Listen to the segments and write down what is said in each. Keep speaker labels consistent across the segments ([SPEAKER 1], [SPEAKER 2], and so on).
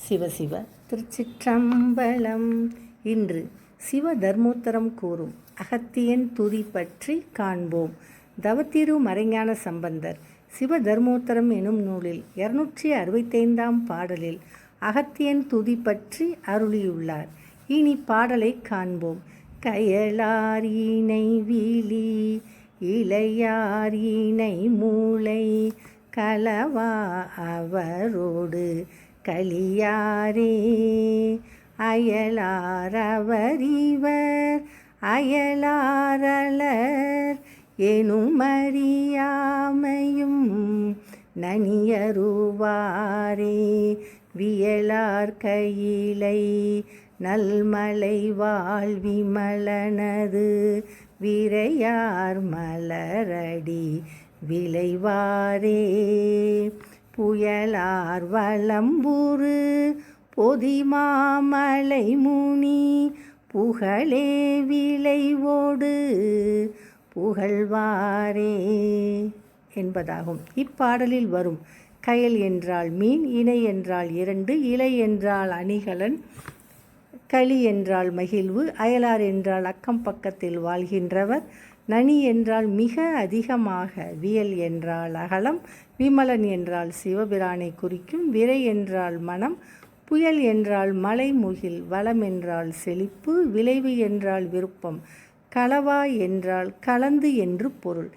[SPEAKER 1] சிவசிவ திருச்சிற்றம்பலம். இன்று சிவ தர்மோத்தரம் கூறும் அகத்தியன் துதி பற்றி காண்போம். தவத்திரு மறைஞான சம்பந்தர் சிவ தர்மோத்தரம் எனும் நூலில் 265ஆம் பாடலில் அகத்தியன் துதி பற்றி அருளியுள்ளார். இனி பாடலை காண்போம். கயலார் இணை விழி இளையார் இணை மூளை கலவா அவரோடு களியாரே அயலார் அவர் இவர் அயலாரலர் எனுமறியாமையும் நனியருவாரே வியலார் கையிலை நல்மலை வாழ்விமலனது விரையார் மலரடி விளைவாரே புயலார் வலம்புறு பொதிமாமலை முனி புகழே விளைவோடு புகழ்வாரே என்பதாகும். இப்பாடலில் வரும் கயல் என்றால் மீன், இணை என்றால் 2, இலை என்றால் அணிகலன், களி என்றால் மகிழ்வு, அயலார் என்றால் அக்கம் பக்கத்தில் வாழ்கின்றவர், நனி என்றால் மிக அதிகமாக, வியல் என்றால் அகலம், விமலன் என்றால் சிவபிரானை குறிக்கும், விரை என்றால் மனம், புயல் என்றால் மலை முகில், வளம் என்றால் செழிப்பு, விளைவு என்றால் விருப்பம், கலவா என்றால் கலந்து என்று பொருள்.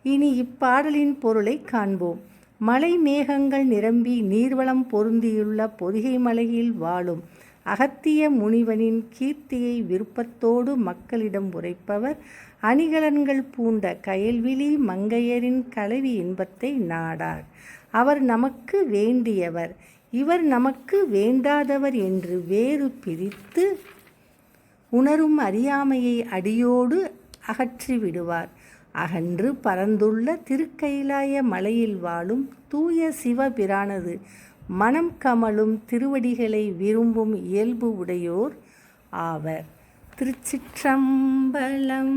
[SPEAKER 1] இனி இப்பாடலின் பொருளை காண்போம். மலை மேகங்கள் நிரம்பி நீர்வளம் பொருந்தியுள்ள பொதிகை மலையில் வாழும் அகத்திய முனிவனின் கீர்த்தியை விருப்பத்தோடு மக்களிடம் உரைப்பவர், அணிகலன்கள் பூண்ட கயல்விழி மங்கையரின் கலவி இன்பத்தை நாடார். அவர் நமக்கு வேண்டியவர், இவர் நமக்கு வேண்டாதவர் என்று வேறு பிரித்து உணரும் அறியாமையை அடியோடு அகற்றிவிடுவார். அகன்று பரந்துள்ள திருக்கைலாய மலையில் வாழும் தூய சிவபிரானது மனம் கமலும் திருவடிகளை விரும்பும் இயல்பு உடையோர் ஆவர். திருச்சிற்றம்பலம்.